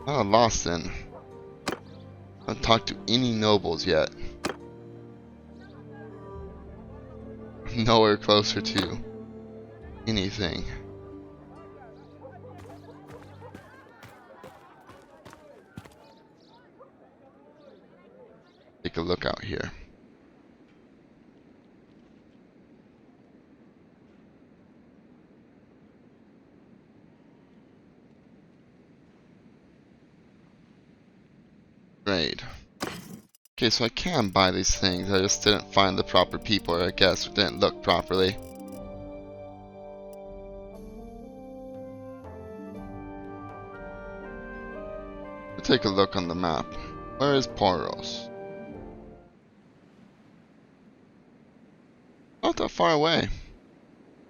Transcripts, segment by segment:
Oh, lost in. I haven't talked to any nobles yet. Nowhere closer to anything. Take a look out here. Trade. Okay, so I can buy these things. I just didn't find the proper people, or I guess it didn't look properly. Let's take a look on the map. Where is Poros? Not that far away.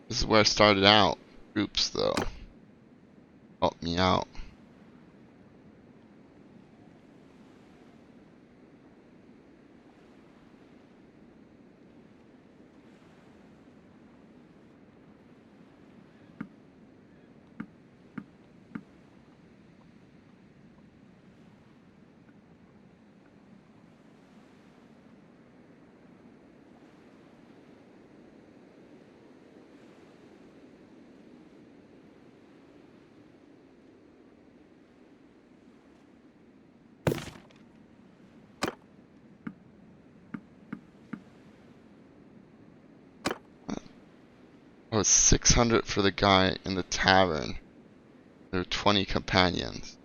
This is where I started out. Groups, though. Help me out. Oh, it's 600 for the guy in the tavern. There are 20 companions.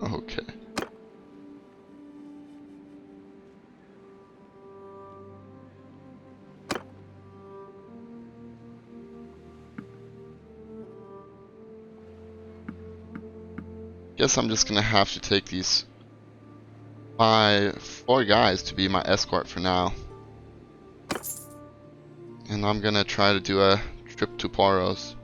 Okay. Guess I'm just gonna have to take these 4 guys to be my escort for now. And I'm gonna try to do a trip to Poros.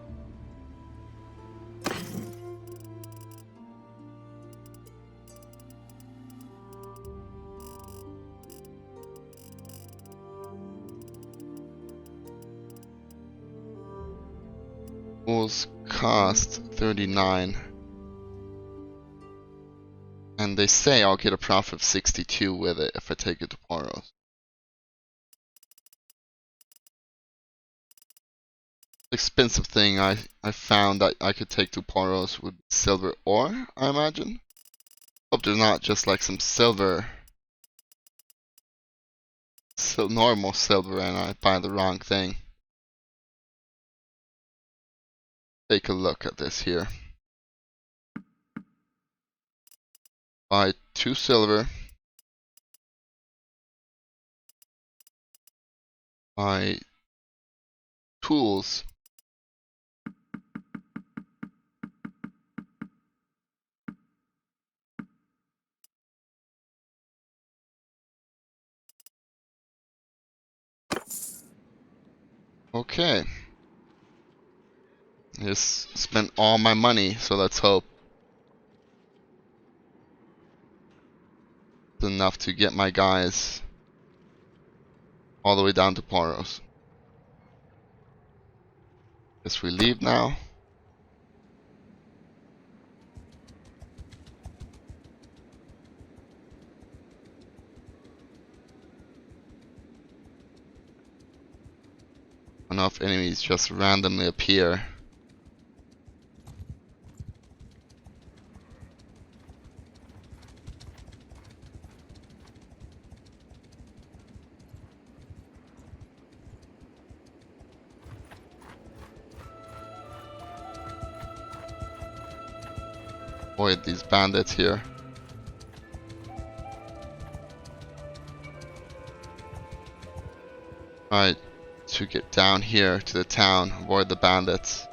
Tools cost 39. And they say I'll get a profit of 62 with it if I take it to Poros. Expensive thing I found that I could take to Poros would be silver ore, I imagine. Hope there's not just like some silver, normal silver, and I buy the wrong thing. Take a look at this here. Buy 2 silver. Buy tools. Okay. I just spent all my money, so let's hope it's enough to get my guys all the way down to Poros. Guess we leave now. Enough enemies just randomly appear. Avoid these bandits here. Alright, to get down here to the town, avoid the bandits.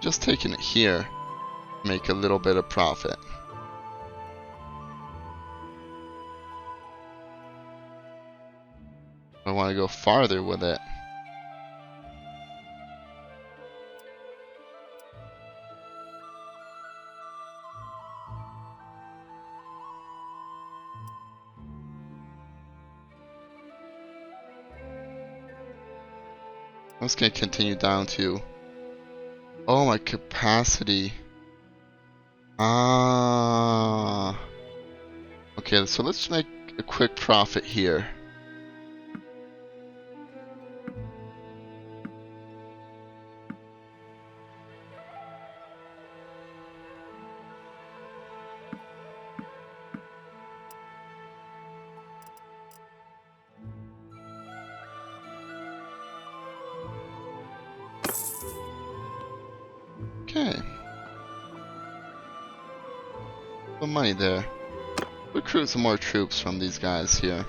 just taking it here, make a little bit of profit. I want to go farther with it. I'm just going to continue down to... Oh, my capacity. Ah. Okay, so let's make a quick profit here. Okay. Some money there. Recruit some more troops from these guys here.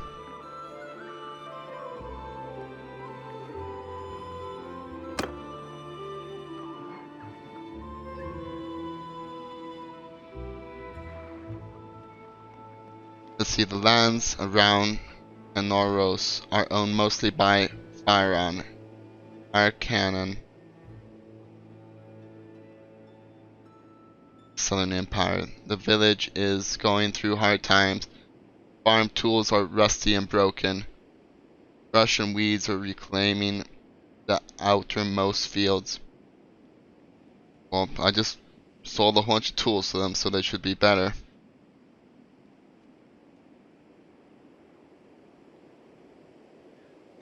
Let's see, the lands around Anoros are owned mostly by Firon, Arcanon, Southern Empire. The village is going through hard times. Farm tools are rusty and broken. Russian weeds are reclaiming the outermost fields. Well, I just sold a bunch of tools to them, so they should be better.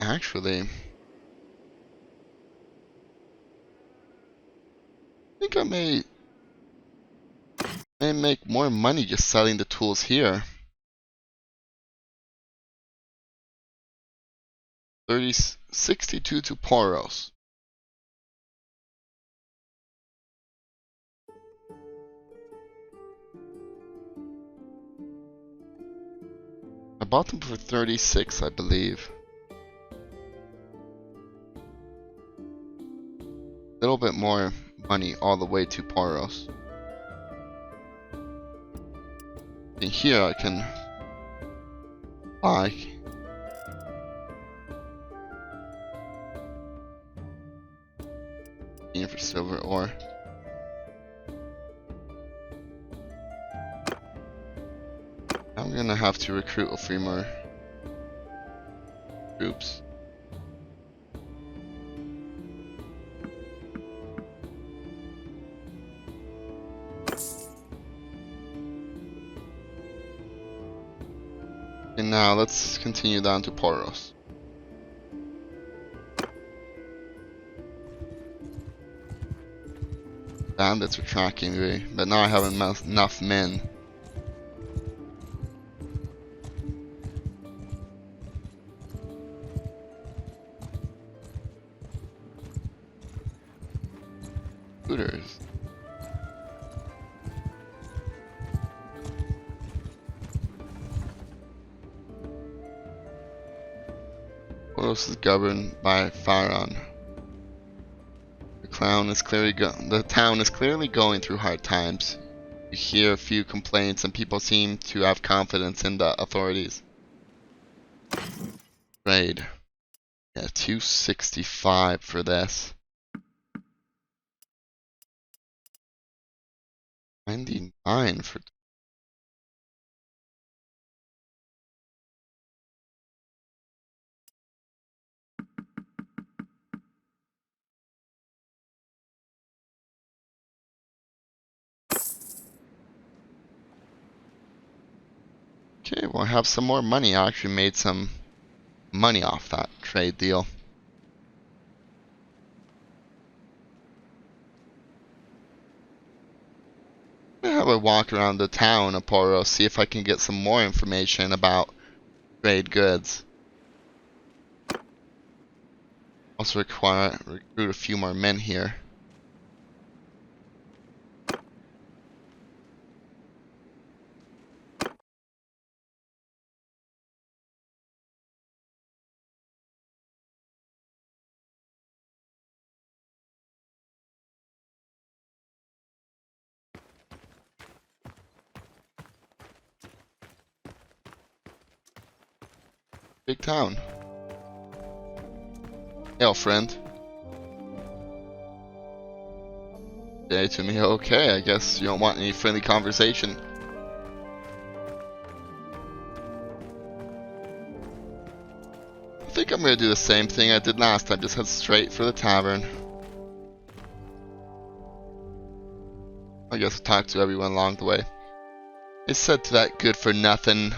Actually, I think I may make more money just selling the tools here. 62 to Poros. I bought them for 36, I believe. A little bit more money all the way to Poros. And here I can buy for silver ore. I'm gonna have to recruit a few more troops. And now let's continue down to Poros. Bandits are tracking me, but now I have enough men. Hooters. Poros is governed by Firon. The town is clearly going through hard times. You hear a few complaints and people seem to have confidence in the authorities. Trade. Yeah, 265 for this. 99 for... Okay, well I have some more money. I actually made some money off that trade deal. I'm gonna have a walk around the town of Poros, see if I can get some more information about trade goods. Also recruit a few more men here. big town. Hail, friend. Say to me, okay, I guess you don't want any friendly conversation. I think I'm gonna do the same thing I did last time, just head straight for the tavern. I guess I'll talk to everyone along the way. I said to that good-for-nothing,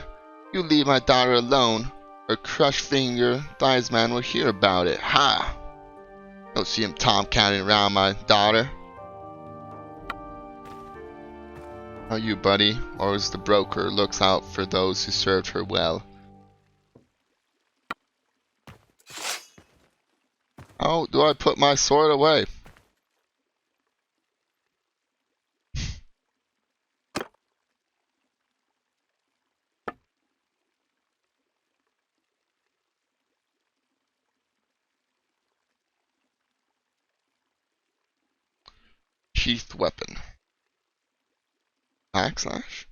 "You leave my daughter alone, or crush finger thighs man will hear about it." Ha! Don't see him tomcatting around my daughter. How are you, buddy? Always the broker looks out for those who served her well. How do I put my sword away? Sheathed weapon. Backslash?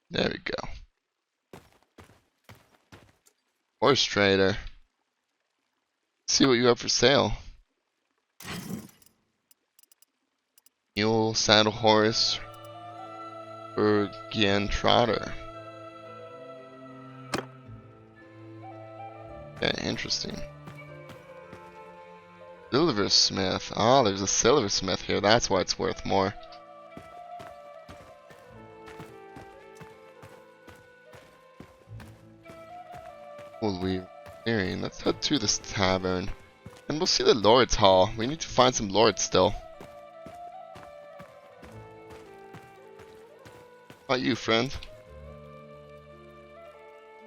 There we go. Horse trader. Let's see what you have for sale. Mule, saddle horse, Bergian trotter. Okay, interesting. Silversmith. Oh, there's a silversmith here. That's why it's worth more. Well, we're clearing. Let's head to this tavern. And we'll see the Lord's Hall. We need to find some lords still. How about you, friend?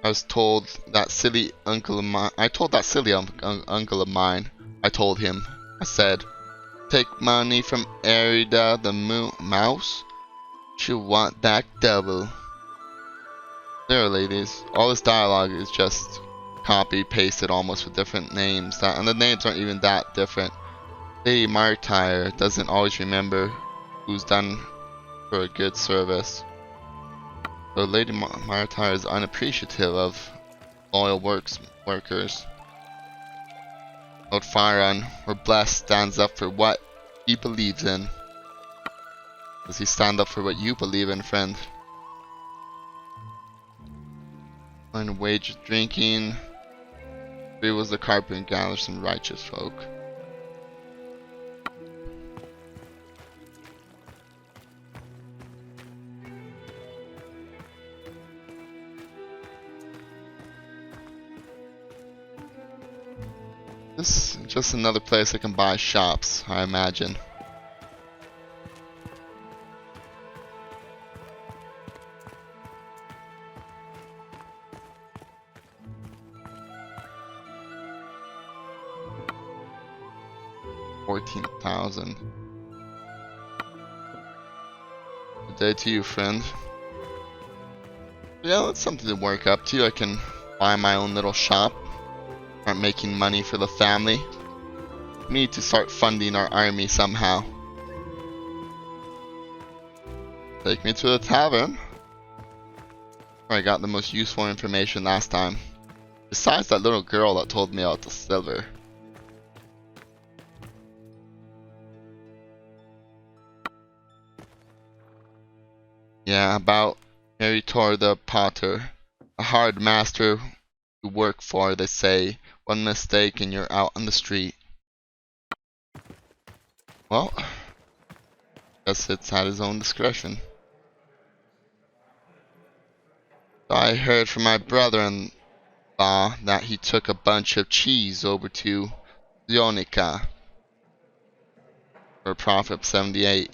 I was told that silly uncle of mine. I told uncle of mine. I told him. I said, "Take money from Arida the mouse. She'll want back double." There, ladies. All this dialogue is just copy pasted almost with different names. And the names aren't even that different. Lady Martyr doesn't always remember who's done her a good service. So Lady Martyr is unappreciative of loyal workers. Lord Firon, we're blessed, stands up for what he believes in. Does he stand up for what you believe in, friend? Earn a wage of drinking. Three was the carpenter and gather some righteous folk. This is just another place I can buy shops, I imagine. $14,000. Good day to you, friend. Yeah, that's something to work up to. I can buy my own little shop. Aren't making money for the family. We need to start funding our army somehow. Take me to the tavern. Where I got the most useful information last time. Besides that little girl that told me about the silver. Yeah, about Meritor the Potter. A hard master to work for, they say. One mistake and you're out on the street. Well, guess it's at his own discretion. So I heard from my brother-in-law that he took a bunch of cheese over to Zionica for a profit of 78.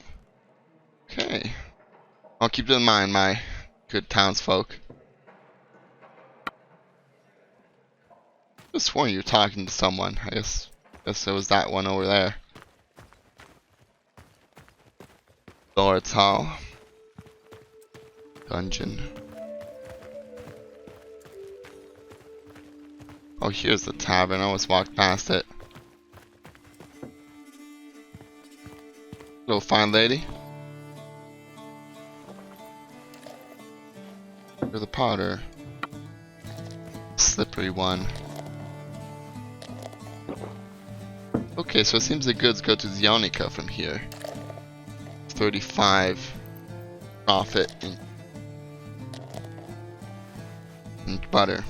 Okay. I'll keep it in mind, my good townsfolk. I just sworn you were talking to someone. I guess it was that one over there. Lord's Hall. Dungeon. Oh, here's the tavern. I almost walked past it. Hello, fine lady. For the powder. Slippery one. Okay, so it seems the goods go to Zionica from here. 35 profit in butter.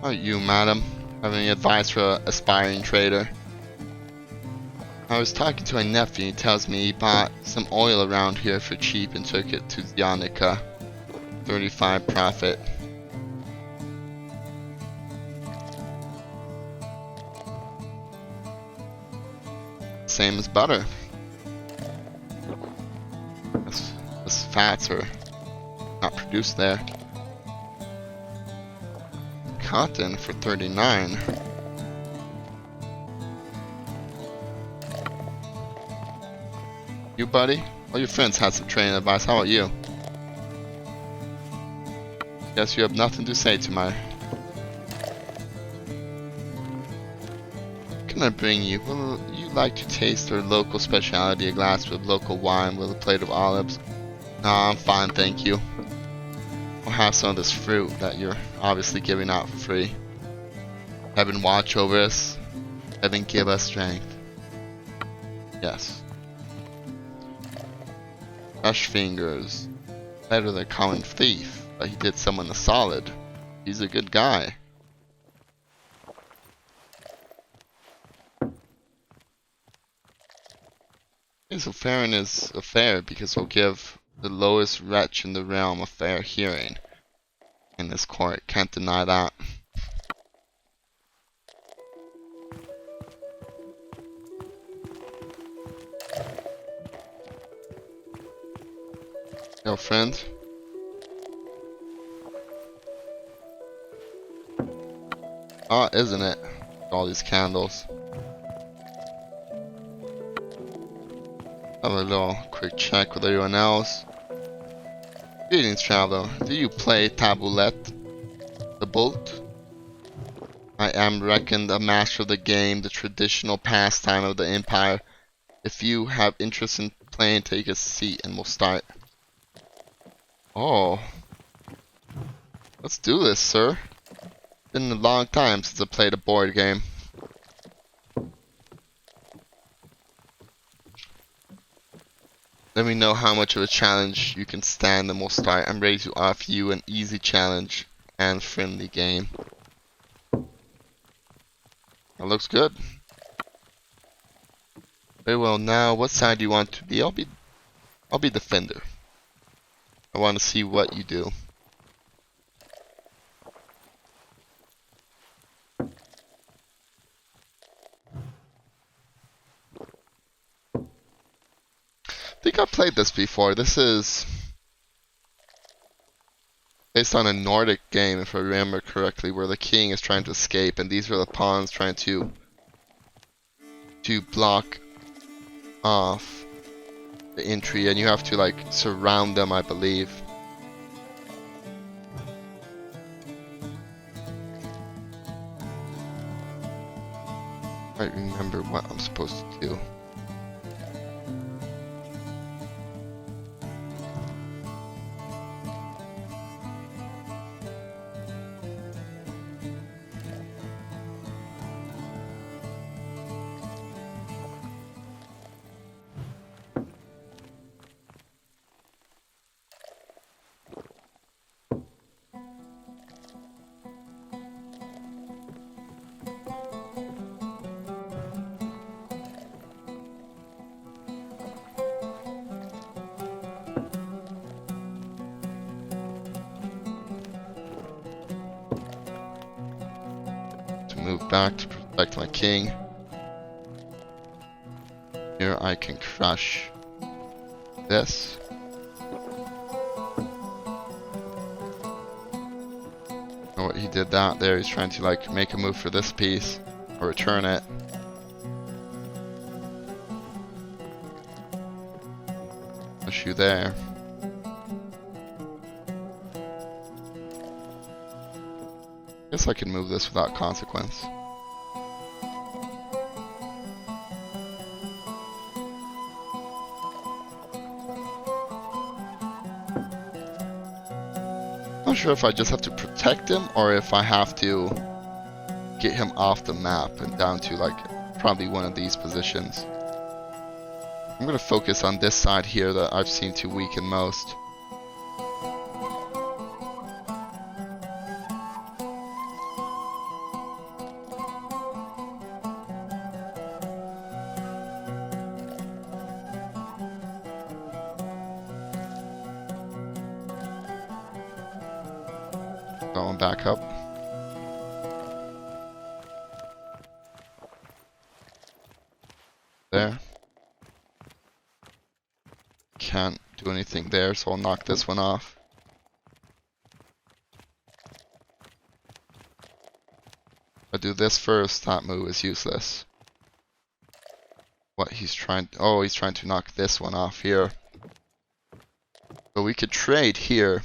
How are you, madam? Have any advice for an aspiring trader? I was talking to my nephew. He tells me he bought some oil around here for cheap and took it to Zionica. 35 profit. Same as butter. This fats are not produced there. Cotton for 39. You, buddy? All your friends had some training advice. How about you? Guess you have nothing to say to my... What can I bring you? Will you like to taste our local specialty? A glass of local wine with a plate of olives? Nah, I'm fine, thank you. I'll have some of this fruit that you're obviously giving out for free. Heaven watch over us. Heaven give us strength. Yes. Fresh fingers. Better than a common thief, but he did someone a solid. He's a good guy. Okay, so Farron is a fair because he'll give the lowest wretch in the realm a fair hearing. In this court, can't deny that. Yo, friend. Oh, isn't it? All these candles. Have a little quick check with everyone else. Greetings, traveler. Do you play Taboulette? The Bolt? I am reckoned a master of the game, the traditional pastime of the Empire. If you have interest in playing, take a seat and we'll start. Oh. Let's do this, sir. Been a long time since I played a board game. Let me know how much of a challenge you can stand and we'll start. I'm ready to offer you an easy challenge and friendly game. That looks good. Very well, now what side do you want to be? I'll be defender. I want to see what you do. I think I've played this before. This is based on a Nordic game, if I remember correctly, where the king is trying to escape, and these are the pawns trying to block off the entry, and you have to like surround them, I believe. I remember what I'm supposed to do. Move back to protect my king. Here I can crush this. Oh, he did that there. He's trying to like make a move for this piece or return it. Push you there. Guess I can move this without consequence. not sure if I just have to protect him or if I have to get him off the map and down to like probably one of these positions. I'm gonna focus on this side here that I've seen to weaken most. Going back up. There. Can't do anything there, so I'll knock this one off. If I do this first, that move is useless. What he's trying... Oh, he's trying to knock this one off here. So we could trade here.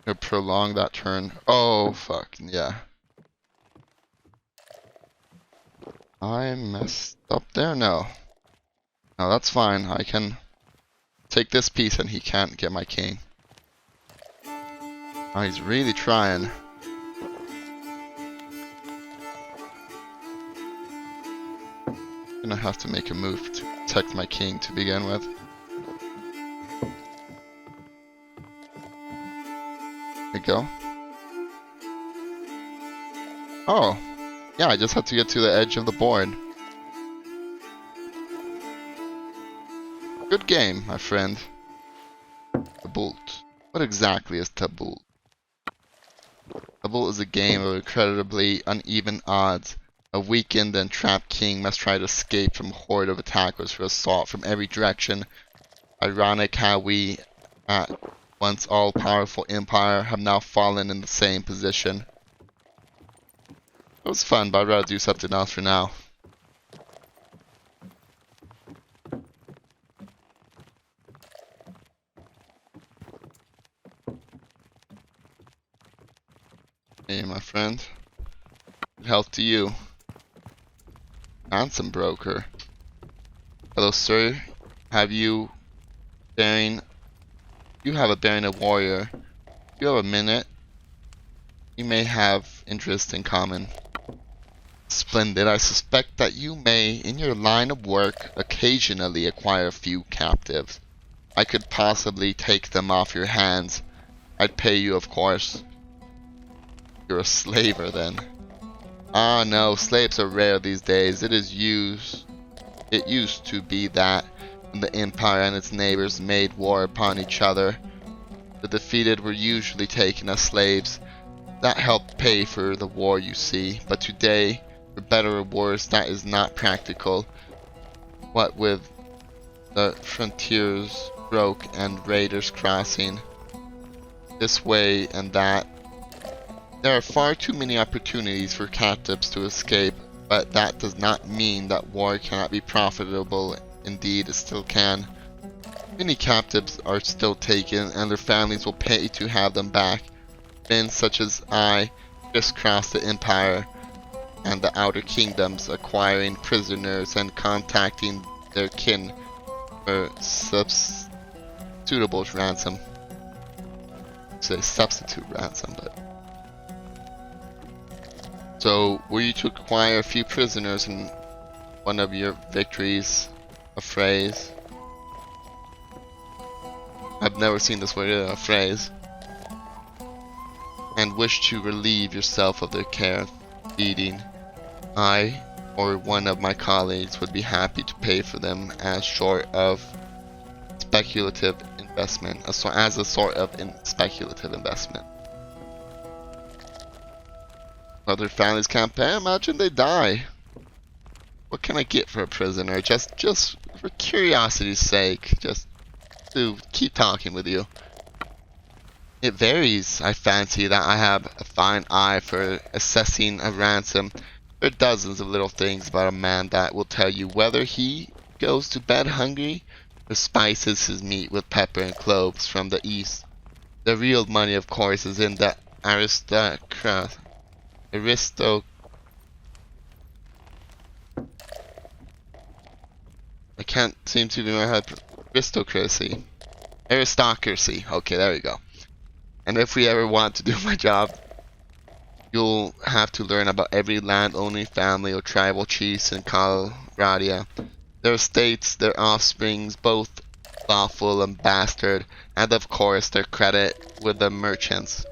To prolong that turn. Oh, fuck. Yeah. I messed up there? No. No, that's fine. I can take this piece and he can't get my king. Oh, he's really trying. Gonna have to make a move to protect my king to begin with. There we go. Oh. Yeah, I just had to get to the edge of the board. Good game, my friend. Tabult. What exactly is Tabult? Tabult is a game of incredibly uneven odds. A weakened and trapped king must try to escape from a horde of attackers who assault from every direction. Ironic how we, at once all-powerful empire, have now fallen in the same position. It was fun, but I'd rather do something else for now. Hey, my friend. Good health to you. Ransom broker. Hello, sir. Have you bearing? You have a bearing of warrior. You have a minute. You may have interest in common. Splendid. I suspect that you may, in your line of work, occasionally acquire a few captives. I could possibly take them off your hands. I'd pay you, of course. You're a slaver, then. Ah, no, slaves are rare these days. It used to be that when the Empire and its neighbors made war upon each other, the defeated were usually taken as slaves. That helped pay for the war, you see. But today, for better or worse, that is not practical. What with the frontiers broke and raiders crossing this way and that, there are far too many opportunities for captives to escape, but that does not mean that war cannot be profitable. Indeed, it still can. Many captives are still taken, and their families will pay to have them back. Men such as I crisscross the Empire and the Outer Kingdoms, acquiring prisoners and contacting their kin for suitable ransom. Say substitute ransom, but... So, were you to acquire a few prisoners in one of your victories, a phrase? I've never seen this word, a phrase. And wish to relieve yourself of their care, feeding. I, or one of my colleagues, would be happy to pay for them as sort of speculative investment, as a sort of speculative investment. Other families can't pay. Imagine they die. What can I get for a prisoner? Just for curiosity's sake, just to keep talking with you. It varies. I fancy that I have a fine eye for assessing a ransom. There are dozens of little things about a man that will tell you whether he goes to bed hungry or spices his meat with pepper and cloves from the east. The real money, of course, is in the aristocrat. Aristo. I can't seem to remember how. Aristocracy. Aristocracy. Okay, there we go. And if we ever want to do my job, you'll have to learn about every land-owning family or tribal chiefs in Colorado. Their estates, their offsprings, both lawful and bastard, and of course their credit with the merchants.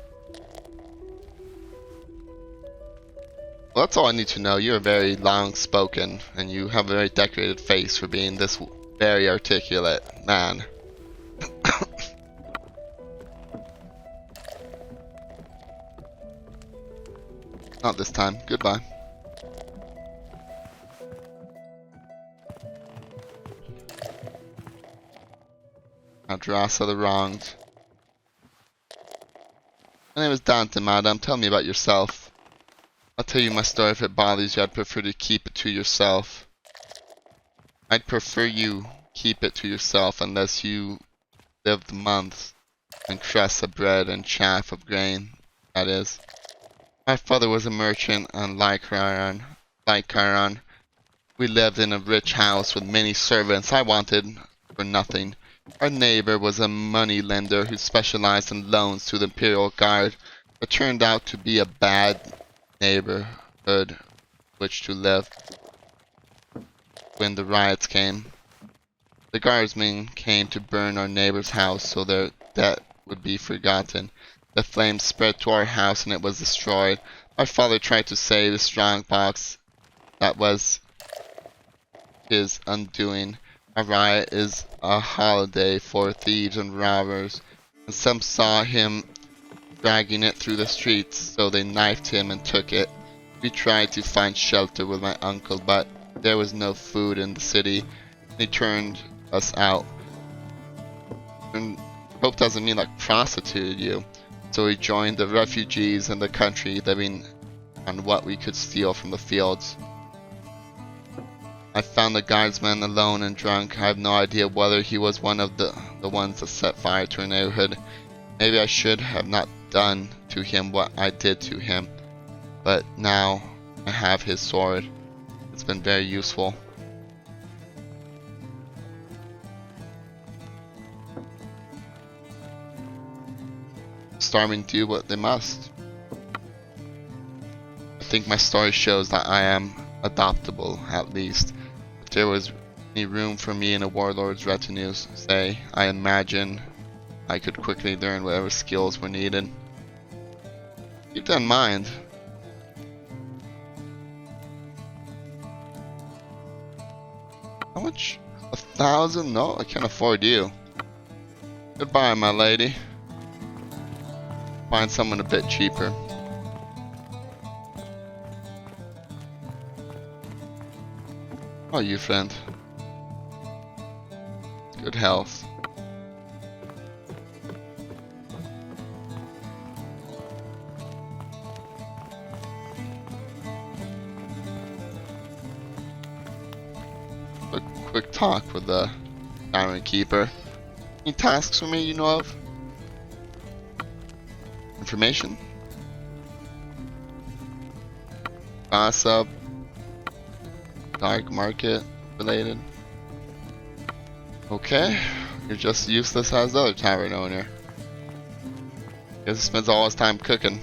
Well, that's all I need to know. You're very long-spoken, and you have a very decorated face for being this very articulate man. Not this time. Goodbye. Madrasa the Wronged. My name is Dante, madam. Tell me about yourself. I'll tell you my story if it bothers you. I'd prefer to keep it to yourself. I'd prefer you keep it to yourself unless you lived months and crusts of bread and chaff of grain, that is. My father was a merchant on Lycaron. We lived in a rich house with many servants. I wanted for nothing. Our neighbor was a money lender who specialized in loans to the Imperial Guard. It turned out to be a bad neighborhood which to live. When the riots came, the guardsmen came to burn our neighbor's house so their debt would be forgotten. The flames spread to our house and it was destroyed. My father tried to save the strong box. That was his undoing. A riot is a holiday for thieves and robbers, and some saw him dragging it through the streets, so they knifed him and took it. We tried to find shelter with my uncle, but there was no food in the city, and he turned us out. And hope doesn't mean like prostituted you. So we joined the refugees in the country, living on what we could steal from the fields. I found the guardsman alone and drunk. I have no idea whether he was one of the ones that set fire to our neighborhood. Maybe I should have not done to him what I did to him. But now I have his sword. It's been very useful. Starving do what they must. I think my story shows that I am adoptable, at least. If there was any room for me in a warlord's retinue, say, I imagine I could quickly learn whatever skills were needed. Keep that in mind. How much? 1,000? No, I can't afford you. Goodbye, my lady. Find someone a bit cheaper. Oh, you friend. Good health. A quick talk with the Iron Keeper. Any tasks for me you know of? Information. Gossip. Dark market related. Okay. You're just useless as the other tavern owner. Guess he spends all his time cooking.